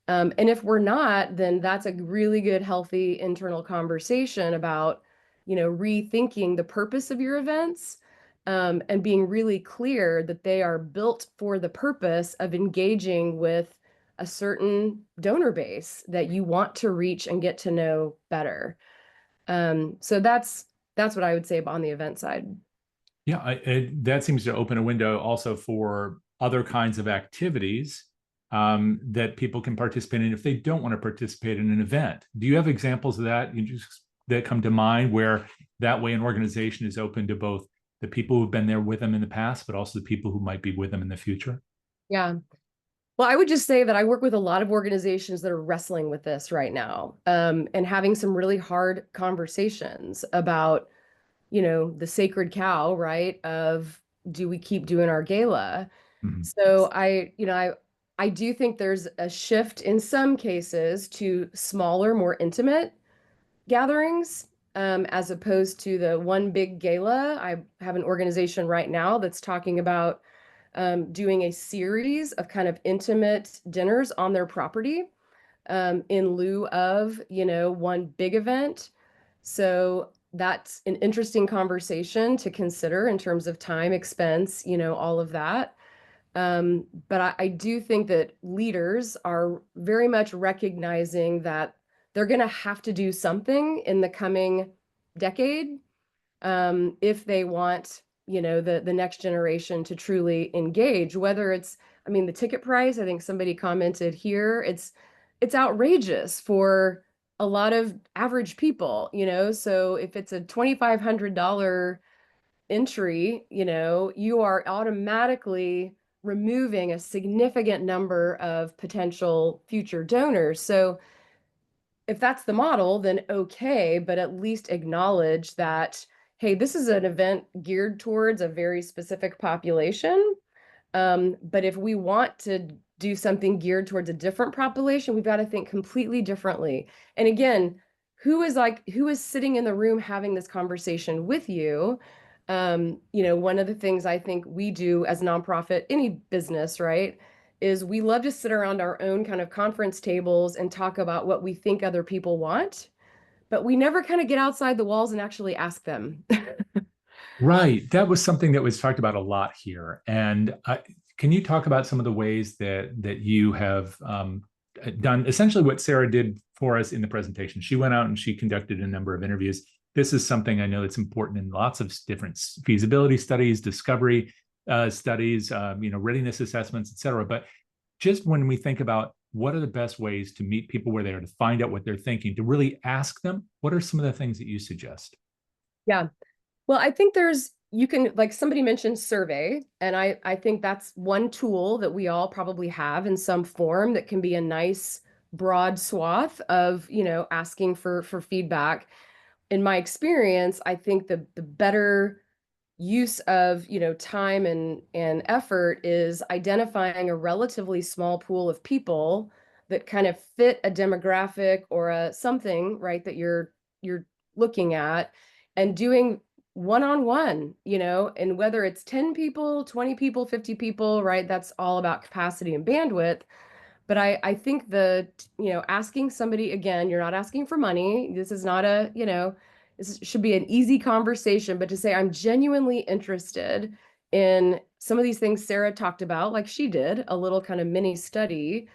And if we're not, then that's a really good, healthy internal conversation about, rethinking the purpose of your events, and being really clear that they are built for the purpose of engaging with a certain donor base that you want to reach and get to know better. So that's what I would say on the event side. Yeah, that seems to open a window also for other kinds of activities that people can participate in if they don't want to participate in an event. Do you have examples of that that come to mind, where that way an organization is open to both the people who've been there with them in the past, but also the people who might be with them in the future? Yeah. Well, I would just say that I work with a lot of organizations that are wrestling with this right now, and having some really hard conversations about, the sacred cow, right? Of, do we keep doing our gala? Mhm. So I do think there's a shift in some cases to smaller, more intimate gatherings, as opposed to the one big gala. I have an organization right now that's talking about doing a series of kind of intimate dinners on their property, in lieu of, one big event. So that's an interesting conversation to consider in terms of time, expense, all of that. But I do think that leaders are very much recognizing that they're going to have to do something in the coming decade, if they want, the next generation to truly engage. Whether it's, the ticket price, I think somebody commented here, it's outrageous for a lot of average people, so if it's a $2,500 entry, you are automatically removing a significant number of potential future donors. So if that's the model, then okay, but at least acknowledge that, hey, this is an event geared towards a very specific population. But if we want to do something geared towards a different population, we've got to think completely differently. And again, who is sitting in the room having this conversation with you? One of the things I think we do as a nonprofit, any business, right, is we love to sit around our own kind of conference tables and talk about what we think other people want, but we never kind of get outside the walls and actually ask them. Right. That was something that was talked about a lot here. And can you talk about some of the ways that you have done essentially what Sarah did for us in the presentation? She went out and she conducted a number of interviews. This is something I know that's important in lots of different feasibility studies, discovery studies, readiness assessments, et cetera. But just when we think about what are the best ways to meet people where they are, to find out what they're thinking, to really ask them, what are some of the things that you suggest? Yeah. Well, I think you can, like somebody mentioned, survey. And I think that's one tool that we all probably have in some form that can be a nice broad swath of, asking for feedback. In my experience, I think the better use of, time and effort is identifying a relatively small pool of people that kind of fit a demographic or a something, right, that you're looking at, and doing one-on-one, and whether it's 10 people, 20 people, 50 people, right, that's all about capacity and bandwidth. But I think asking somebody, again, you're not asking for money. This is not this should be an easy conversation, but to say, I'm genuinely interested in some of these things Sarah talked about, like she did a little kind of mini study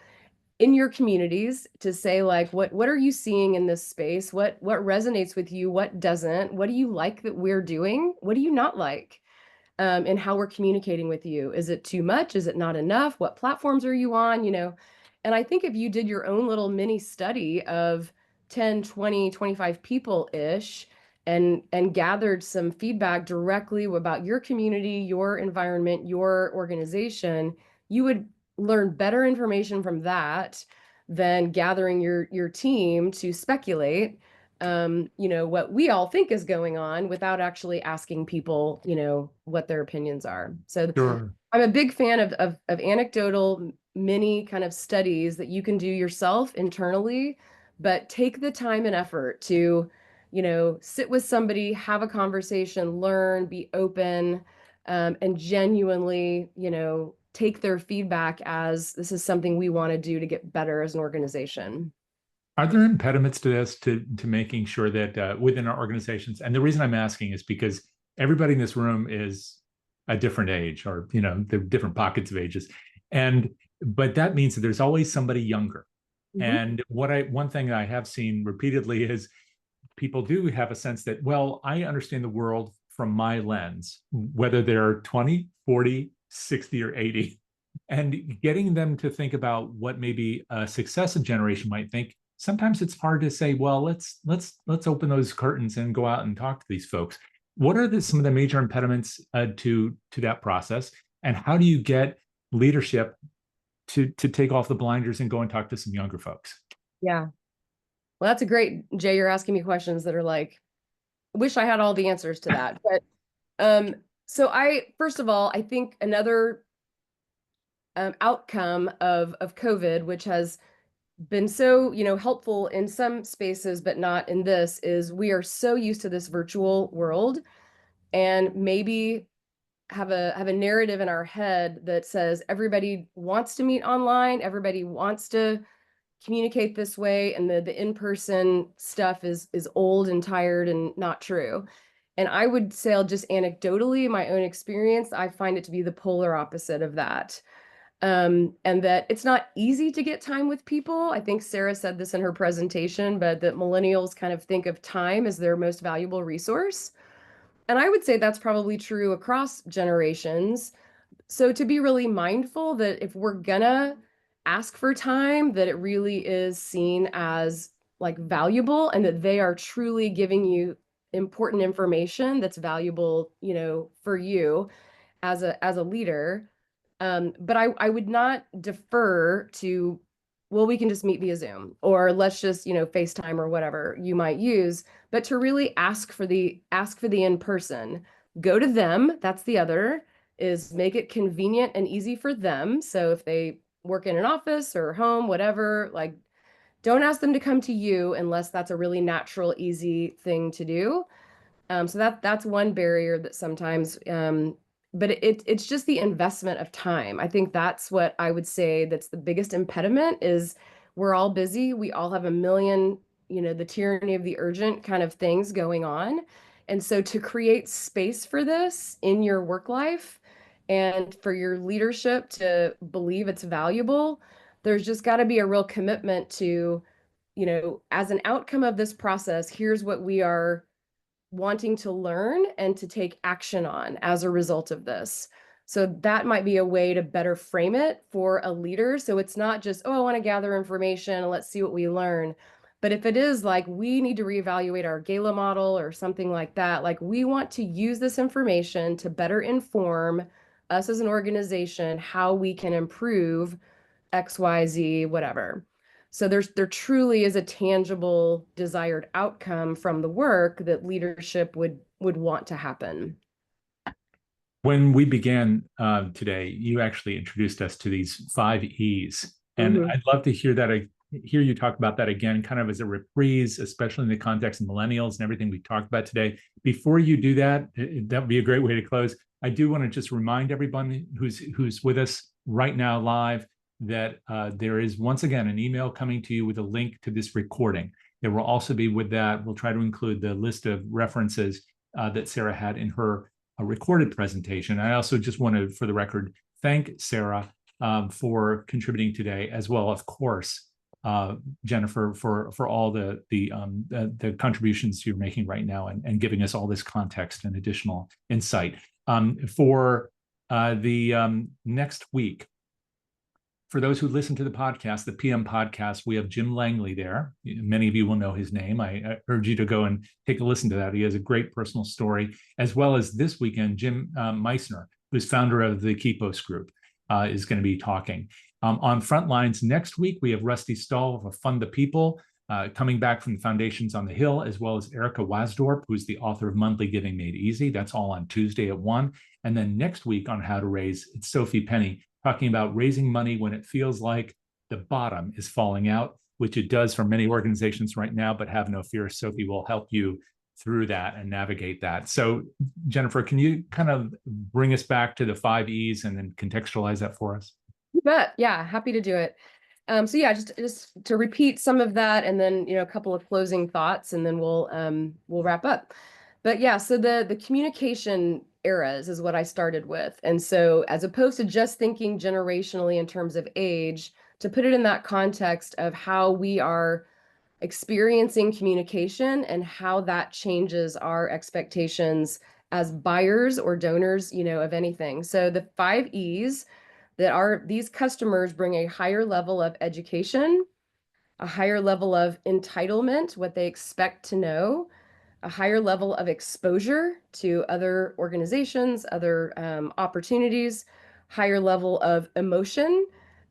in your communities, to say, like, what are you seeing in this space? What resonates with you? What doesn't? What do you like that we're doing? What do you not like? And how we're communicating with you. Is it too much? Is it not enough? What platforms are you on? And I think if you did your own little mini study of 10, 20, 25 people-ish, and gathered some feedback directly about your community, your environment, your organization, you would learn better information from that than gathering your team to speculate, what we all think is going on without actually asking people, what their opinions are. So Sure. I'm a big fan of anecdotal mini kind of studies that you can do yourself internally, but take the time and effort to, sit with somebody, have a conversation, learn, be open, and genuinely, take their feedback as this is something we want to do to get better as an organization. Are there impediments to this, to making sure that within our organizations? And the reason I'm asking is because everybody in this room is a different age, or they're different pockets of ages, but that means that there's always somebody younger. Mhm. And one thing I have seen repeatedly is people do have a sense that, well, I understand the world from my lens, whether they're 20, 40, 60, or 80, and getting them to think about what maybe a successive generation might think. Sometimes it's hard to say, well, let's open those curtains and go out and talk to these folks. What are some of the major impediments to that process, and how do you get leadership to take off the blinders and go and talk to some younger folks? Yeah. Well, that's a great, Jay, you're asking me questions that are like, wish I had all the answers to that. But so first of all, I think another outcome of COVID, which has been so, helpful in some spaces, but not in this, is we are so used to this virtual world, and maybe have a narrative in our head that says everybody wants to meet online, everybody wants to communicate this way, and the in-person stuff is old and tired and not true. And I would say, just anecdotally, my own experience, I find it to be the polar opposite of that. And that it's not easy to get time with people. I think Sarah said this in her presentation, but that millennials kind of think of time as their most valuable resource. And I would say that's probably true across generations. So to be really mindful that if we're gonna ask for time, that it really is seen as like valuable, and that they are truly giving you important information that's valuable, for you as a leader. But I would not defer to, well, we can just meet via Zoom, or let's just, FaceTime or whatever you might use, but to really ask for the in person. Go to them. That's the other, is make it convenient and easy for them. So if they work in an office or home, whatever, like, don't ask them to come to you unless that's a really natural, easy thing to do. So that's one barrier that sometimes, but it's just the investment of time. I think that's what I would say that's the biggest impediment is we're all busy. We all have a million, the tyranny of the urgent kind of things going on. And so to create space for this in your work life and for your leadership to believe it's valuable, there's just got to be a real commitment to, as an outcome of this process, here's what we are wanting to learn and to take action on as a result of this. So that might be a way to better frame it for a leader. So it's not just, oh, I want to gather information and let's see what we learn. But if it is like, we need to reevaluate our gala model or something like that, like we want to use this information to better inform us as an organization, how we can improve XYZ, whatever. So there truly is a tangible desired outcome from the work that leadership would want to happen. When we began today, you actually introduced us to these 5 E's, and I'd love to hear you talk about that again, kind of as a reprise, especially in the context of millennials and everything we talked about today. Before you do that, that would be a great way to close. I do want to just remind everyone who's with us right now live that there is once again an email coming to you with a link to this recording. There will also be with that, we'll try to include the list of references that Sarah had in her recorded presentation. I also just want to, for the record, thank Sarah for contributing today, as well, of course, Jennifer, for all the contributions you're making right now and giving us all this context and additional insight. For the next week, for those who listen to the podcast, the PM podcast, we have Jim Langley there. Many of you will know his name. I urge you to go and take a listen to that. He has a great personal story, as well as this weekend, Jim Meissner, who's founder of the Kipos Group, is going to be talking. On Frontlines next week, we have Rusty Stahl of Fund the People coming back from the Foundations on the Hill, as well as Erica Wasdorp, who's the author of Monthly Giving Made Easy. That's all on Tuesday at 1. And then next week on How to Raise, it's Sophie Penny talking about raising money when it feels like the bottom is falling out, which it does for many organizations right now, but have no fear. Sophie will help you through that and navigate that. So Jennifer, can you kind of bring us back to the 5 E's and then contextualize that for us? You bet. Yeah, happy to do it. So yeah, just to repeat some of that, and then a couple of closing thoughts, and then we'll wrap up. But yeah, so the communication eras is what I started with, and so as opposed to just thinking generationally in terms of age, to put it in that context of how we are experiencing communication and how that changes our expectations as buyers or donors, of anything. So the 5 E's that are these customers bring a higher level of education, a higher level of entitlement, what they expect to know, a higher level of exposure to other organizations, other opportunities, higher level of emotion,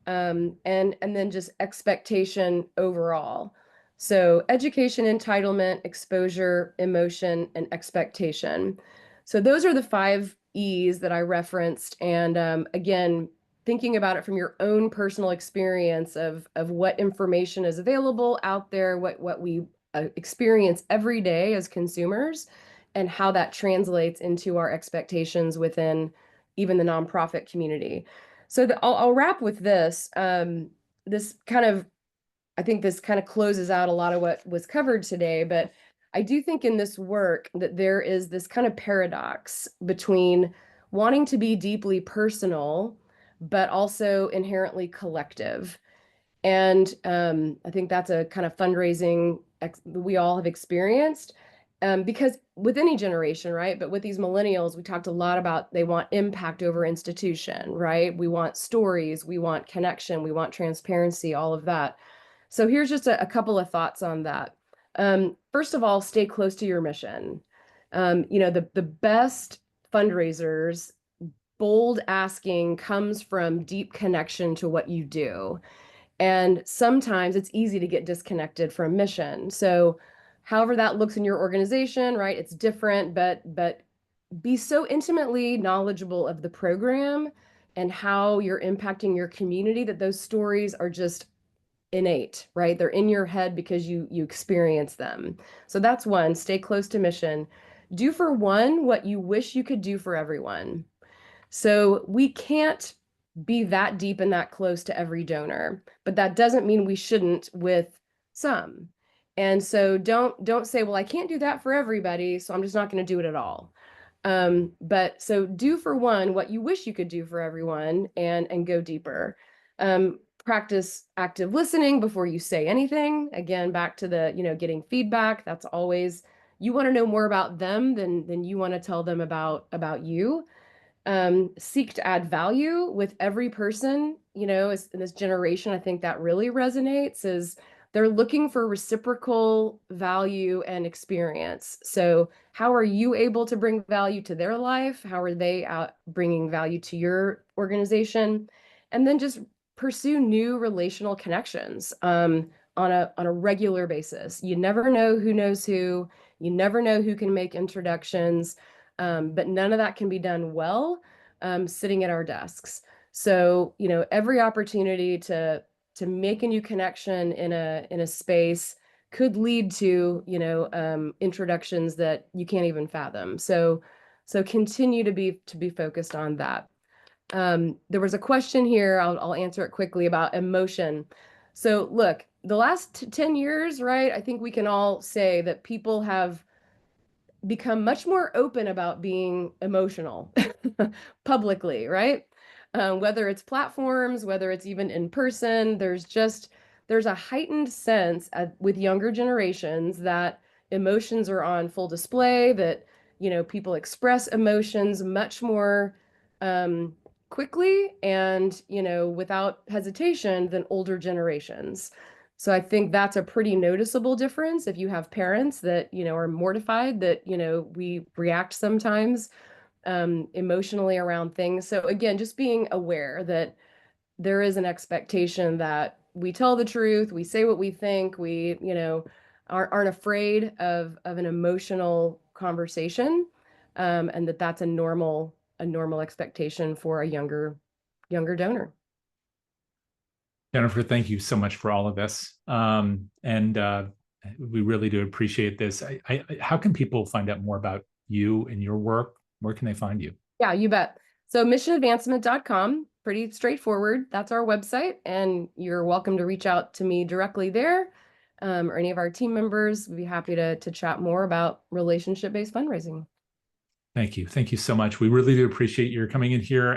and then just expectation overall. So education, entitlement, exposure, emotion, and expectation. So those are the 5 E's that I referenced. And again, thinking about it from your own personal experience of what information is available out there, what we experience every day as consumers, and how that translates into our expectations within even the nonprofit community. So I'll wrap with this. I think this kind of closes out a lot of what was covered today, but I do think in this work that there is this kind of paradox between wanting to be deeply personal, but also inherently collective. And I think that's a kind of fundraising we all have experienced, because with any generation, right? But with these millennials, we talked a lot about they want impact over institution, right? We want stories, we want connection, we want transparency, all of that. So here's just a couple of thoughts on that. First of all, stay close to your mission. The best fundraisers, bold asking comes from deep connection to what you do. And sometimes it's easy to get disconnected from mission. So however that looks in your organization, right? It's different, but be so intimately knowledgeable of the program and how you're impacting your community that those stories are just innate, right? They're in your head because you experience them. So that's one, stay close to mission. Do for one what you wish you could do for everyone. So we can't be that deep and that close to every donor, but that doesn't mean we shouldn't with some. And so don't say, well, I can't do that for everybody, so I'm just not going to do it at all. But so do for one what you wish you could do for everyone, and go deeper. Practice active listening before you say anything. Again, back to the, getting feedback. That's always, you want to know more about them than you want to tell them about you. Seek to add value with every person, in this generation. I think that really resonates, is they're looking for reciprocal value and experience. So how are you able to bring value to their life? How are they bringing value to your organization? And then just pursue new relational connections on a regular basis. You never know who knows who. You never know who can make introductions. But none of that can be done well sitting at our desks. So, every opportunity to make a new connection in a space could lead to, introductions that you can't even fathom. So continue to be focused on that. There was a question here, I'll answer it quickly, about emotion. So look, the last 10 years, right? I think we can all say that people have become much more open about being emotional publicly, right? Whether it's platforms, whether it's even in person, there's a heightened sense with younger generations that emotions are on full display, that, people express emotions much more quickly and, without hesitation than older generations. So I think that's a pretty noticeable difference. If you have parents that, are mortified that, we react sometimes emotionally around things. So again, just being aware that there is an expectation that we tell the truth, we say what we think, we, aren't afraid of an emotional conversation, and that's a normal expectation for a younger donor. Jennifer, thank you so much for all of this. We really do appreciate this. How can people find out more about you and your work? Where can they find you? Yeah, you bet. So missionadvancement.com, pretty straightforward. That's our website, and you're welcome to reach out to me directly there, or any of our team members. We'd be happy to chat more about relationship-based fundraising. Thank you. Thank you so much. We really do appreciate your coming in here.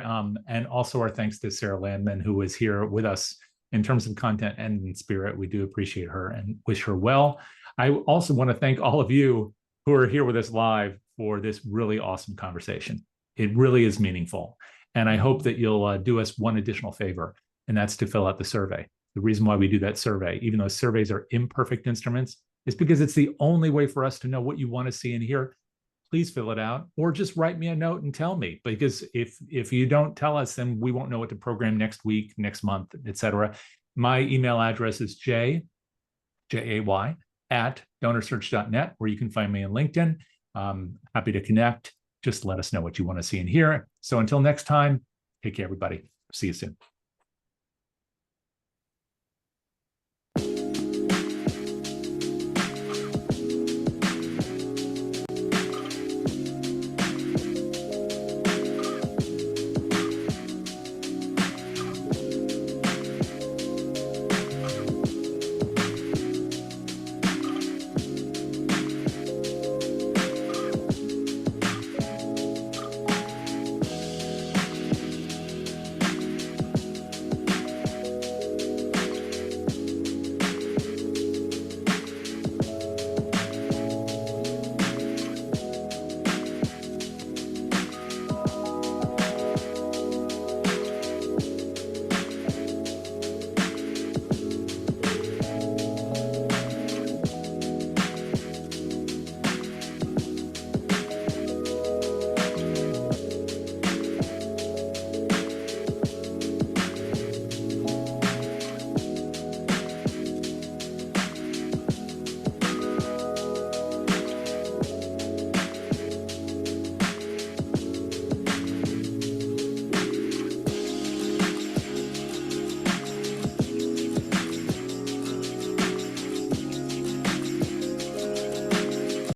And also our thanks to Sarah Landman, who was here with us in terms of content and in spirit. We do appreciate her and wish her well. I also want to thank all of you who are here with us live for this really awesome conversation. It really is meaningful. And I hope that you'll do us one additional favor, and that's to fill out the survey. The reason why we do that survey, even though surveys are imperfect instruments, is because it's the only way for us to know what you want to see and hear. Please fill it out, or just write me a note and tell me, because if you don't tell us, then we won't know what to program next week, next month, etc. My email address is jay@donorsearch.net, where you can find me on LinkedIn. Happy to connect. Just let us know what you want to see and hear. So until next time, take care, everybody. See you soon.